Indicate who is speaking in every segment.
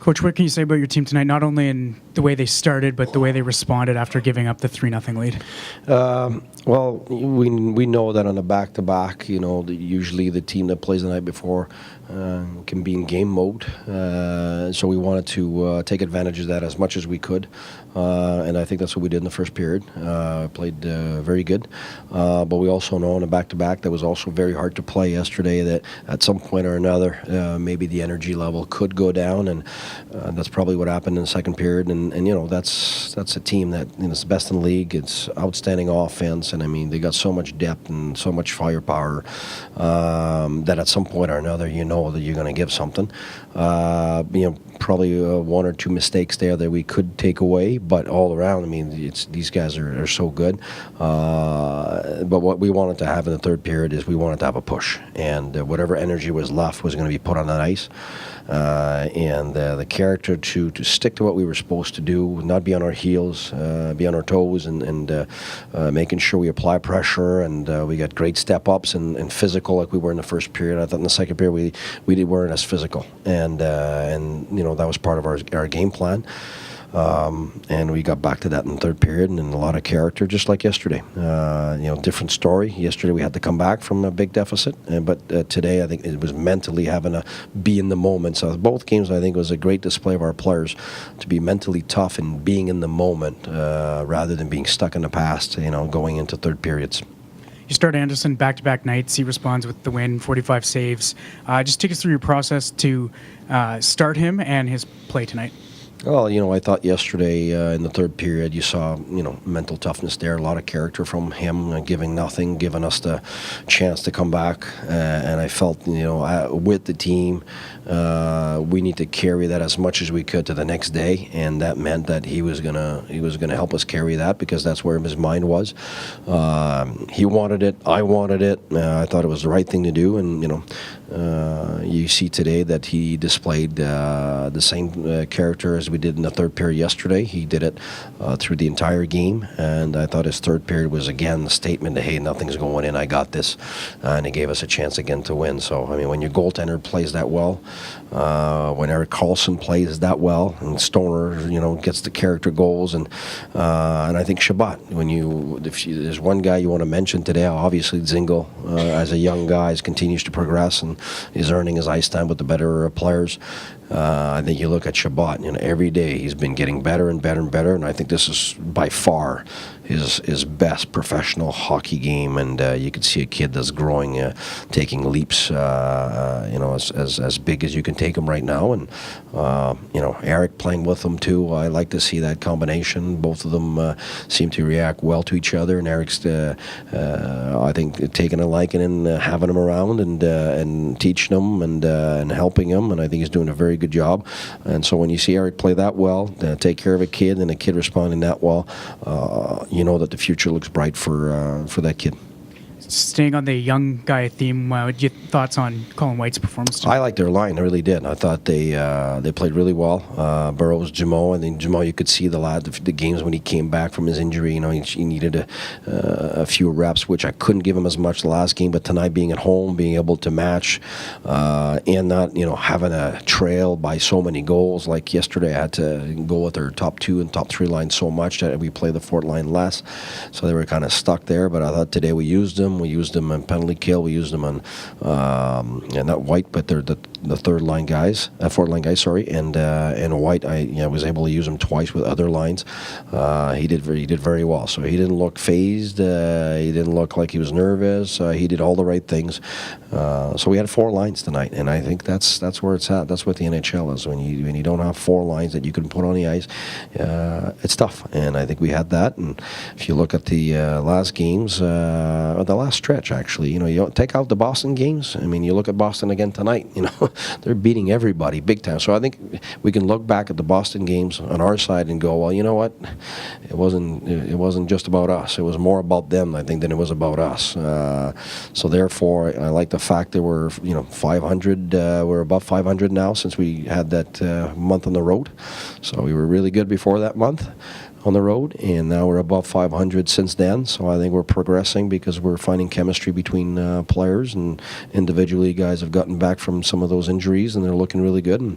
Speaker 1: Coach, what can you say about your team tonight, not only in the way they started, but the way they responded after giving up the 3-0 lead?
Speaker 2: Well, we know that on a back-to-back, usually the team that plays the night before can be in game mode. So we wanted to take advantage of that as much as we could. And I think that's what we did in the first period. Played very good. But we also know on a back-to-back that was also very hard to play yesterday, that at some point or another, maybe the energy level could go down. And that's probably what happened in the second period. And that's a team that is the best in the league. It's outstanding offense. And, I mean, they got so much depth and so much firepower that at some point or another, that you're going to give something. Probably one or two mistakes there that we could take away. But all around, I mean, these guys are so good. But what we wanted to have in the third period is we wanted to have a push. And whatever energy was left was going to be put on that ice. And the character to stick to what we were supposed to do, not be on our heels, be on our toes, and making sure we apply pressure, and we got great step-ups and physical like we were in the first period. I thought in the second period we weren't as physical, and that was part of our game plan. And we got back to that in the third period, and a lot of character, just like yesterday. Different story. Yesterday we had to come back from a big deficit, but today I think it was mentally having to be in the moment. So both games I think was a great display of our players to be mentally tough and being in the moment rather than being stuck in the past, going into third periods.
Speaker 1: You start Anderson back-to-back nights. He responds with the win, 45 saves. Just take us through your process to start him and his play tonight.
Speaker 2: Well, I thought yesterday in the third period you saw, mental toughness there, a lot of character from him, giving nothing, giving us the chance to come back. And I felt, with the team, we need to carry that as much as we could to the next day, and that meant that he was gonna help us carry that, because that's where his mind was. He wanted it, I wanted it. I thought it was the right thing to do, and you see today that he displayed the same character as we did in the third period yesterday. He did it through the entire game, and I thought his third period was again the statement that, hey, nothing's going in, I got this, and he gave us a chance again to win. So I mean, when your goaltender plays that well, when Erik Karlsson plays that well, and Stoner, gets the character goals, and I think Shabbat. If there's one guy you want to mention today, obviously Dzingel, as a young guy, continues to progress and is earning his ice time with the better players. I think you look at Shabbat, every day he's been getting better and better and better, and I think this is by far his best professional hockey game, and you can see a kid that's growing, taking leaps, as big as you can take him right now, and Erik playing with him too. I like to see that combination. Both of them seem to react well to each other, and Eric's, I think, taking a liking and having him around and teaching him and helping him, and I think he's doing a very good job. And so when you see Erik play that well, take care of a kid, and a kid responding that well, you know that the future looks bright for that kid.
Speaker 1: Staying on the young guy theme, what your thoughts on Colin White's performance tonight?
Speaker 2: I liked their line, I really did. I thought they played really well. Burroughs, Jamo, and then Jamo, you could see the games when he came back from his injury. He needed a few reps, which I couldn't give him as much the last game. But tonight, being at home, being able to match, and not having a trail by so many goals like yesterday, I had to go with our top two and top three lines so much that we play the fourth line less, so they were kind of stuck there. But I thought today we used them. We used them on penalty kill. We used them on not White, but they're the third line guys, fourth line guys. Sorry, and White. I was able to use him twice with other lines. He did very well. So he didn't look phased. He didn't look like he was nervous. He did all the right things. So we had four lines tonight, and I think that's where it's at. That's what the NHL is. When you don't have four lines that you can put on the ice, it's tough. And I think we had that. And if you look at the last games, or the last stretch, actually, you take out the Boston games. I mean, you look at Boston again tonight. They're beating everybody big time. So I think we can look back at the Boston games on our side and go, well, you know what? It wasn't just about us. It was more about them, I think, than it was about us. So therefore, I like the fact that we're 500. We're above 500 now since we had that month on the road. So we were really good before that month. on the road, and now we're above 500 since then. So I think we're progressing because we're finding chemistry between players, and individually, guys have gotten back from some of those injuries, and they're looking really good. And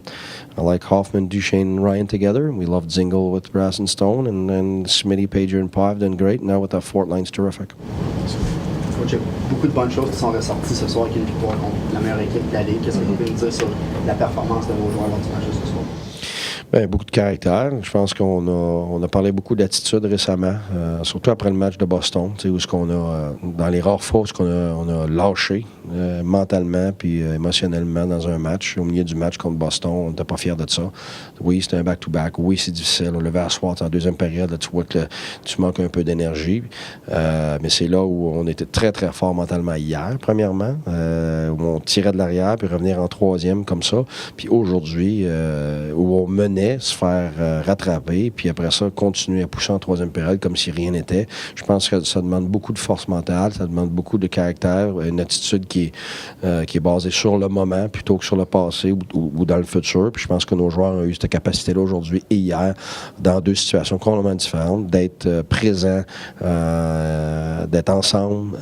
Speaker 2: I like Hoffman, Duchesne, and Ryan together. We love Zingle with Brass and Stone, and then Smitty, Pager, and Pav done great. Now with that fourth line's terrific.
Speaker 3: Coach, il y a beaucoup de bonnes choses qui sont ressorties ce soir avec une victoire contre la meilleure équipe de la Ligue. Qu'est-ce que vous pouvez nous dire sur la performance de vos joueurs lors du match de ce soir?
Speaker 2: Bien, beaucoup de caractère. Je pense qu'on a parlé beaucoup d'attitude récemment, surtout après le match de Boston, où ce qu'on a, dans les rares fois, on a lâché mentalement puis émotionnellement dans un match. Au milieu du match contre Boston, on n'était pas fiers de ça. Oui, c'était un back-to-back. Oui, c'est difficile. On levait à soir en deuxième période. Là, tu vois que tu manques un peu d'énergie. Mais c'est là où on était très, très fort mentalement hier, premièrement, où on tirait de l'arrière puis revenir en troisième comme ça. Puis aujourd'hui, où on menait, se faire rattraper, puis après ça, continuer à pousser en troisième période comme si rien n'était. Je pense que ça demande beaucoup de force mentale, ça demande beaucoup de caractère, une attitude qui est basée sur le moment plutôt que sur le passé ou dans le futur. Puis je pense que nos joueurs ont eu cette capacité-là aujourd'hui et hier, dans deux situations complètement différentes, d'être présents, d'être ensemble,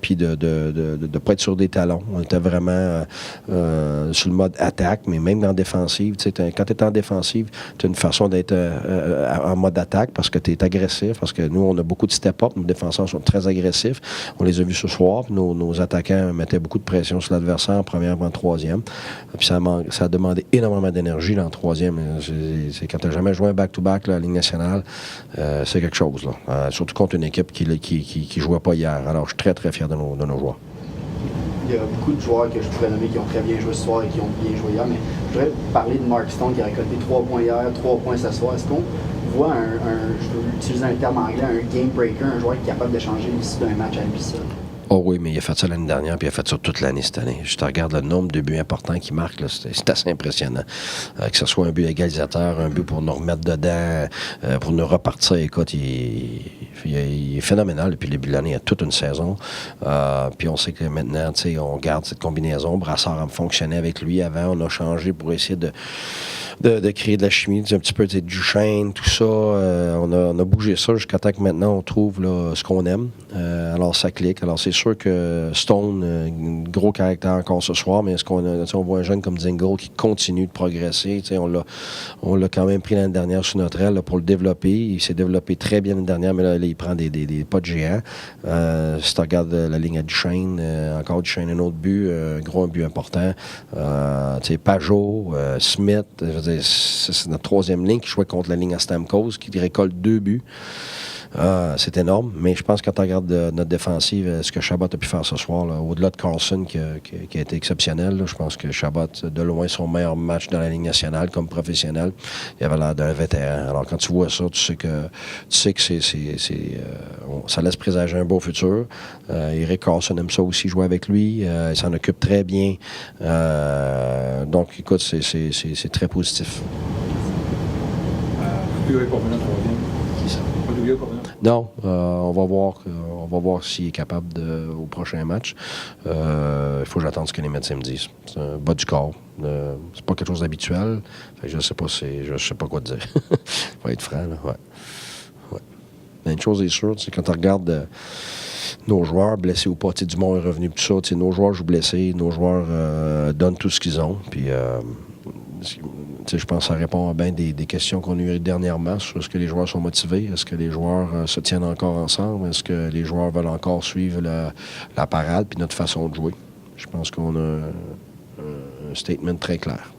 Speaker 2: puis de ne pas être sur des talons. On était vraiment sur le mode attaque, mais même dans la défensive, quand tu es en défensive, tu as une façon d'être en mode attaque parce que tu es agressif, parce que nous, on a beaucoup de step-up, nos défenseurs sont très agressifs. On les a vus ce soir, puis nos attaquants mettaient beaucoup de pression sur l'adversaire en première et en troisième. Puis ça a demandé énormément d'énergie dans le troisième. C'est quand tu n'as jamais joué un back-to-back là, à la Ligue nationale, c'est quelque chose. Là. Surtout contre une équipe qui ne jouait pas hier. Alors, je suis très, très fier de nos joueurs.
Speaker 3: Il y a beaucoup de joueurs que je pourrais nommer qui ont très bien joué ce soir et qui ont bien joué hier, mais je voudrais parler de Mark Stone qui a récolté 3 points hier, 3 points ce soir. Est-ce qu'on voit je vais utiliser un terme anglais, un game breaker, un joueur qui est capable de changer l'issue d'un match à lui seul?
Speaker 2: Oh oui, mais il a fait ça l'année dernière, puis il a fait ça toute l'année cette année. Je te regarde le nombre de buts importants qu'il marque, là, c'est assez impressionnant. Que ce soit un but égalisateur, un but pour nous remettre dedans, pour nous repartir. Écoute, il est phénoménal depuis le début de l'année. Il y a toute une saison. Puis on sait que maintenant, on garde cette combinaison. Brassard a fonctionné avec lui avant. On a changé pour essayer de créer de la chimie, un petit peu du chêne, tout ça. On a bougé ça jusqu'à temps que maintenant on trouve là, ce qu'on aime. Alors ça clique. Alors c'est sûr que Stone, gros caractère encore ce soir, mais est-ce on voit un jeune comme Zingle qui continue de progresser? On l'a quand même pris l'année dernière sur notre aile là, pour le développer. Il s'est développé très bien l'année dernière, mais là il prend des pas de géant. Si tu regardes la ligne à Duchesne, encore Duchesne, un autre but, un but important. Pajot, Smith, c'est notre troisième ligne qui jouait contre la ligne à Stamkos, qui récolte 2 buts. C'est énorme, mais je pense que quand tu regardes notre défensive, ce que Chabot a pu faire ce soir, là, au-delà de Carlson qui a été exceptionnel, là, je pense que Chabot, de loin, son meilleur match dans la Ligue nationale comme professionnel, il avait l'air d'un vétéran. Alors quand tu vois ça, tu sais que ça laisse présager un beau futur. Eric Carlson aime ça aussi, jouer avec lui. Il s'en occupe très bien. Donc, écoute, c'est très positif. Non, on va voir s'il est capable au prochain match. Il faut que j'attende ce que les médecins me disent. C'est un bas du corps. C'est pas quelque chose d'habituel. Je sais pas quoi te dire. Faut être franc, là. Ouais. Mais une chose est sûre, c'est quand tu regardes nos joueurs, blessés ou pas, Dumont est revenu, tout ça, nos joueurs jouent blessés, nos joueurs donnent tout ce qu'ils ont. Puis je pense que ça répond à bien des questions qu'on a eues dernièrement sur est-ce que les joueurs sont motivés, est-ce que les joueurs se tiennent encore ensemble, est-ce que les joueurs veulent encore suivre la parade puis notre façon de jouer. Je pense qu'on a un statement très clair.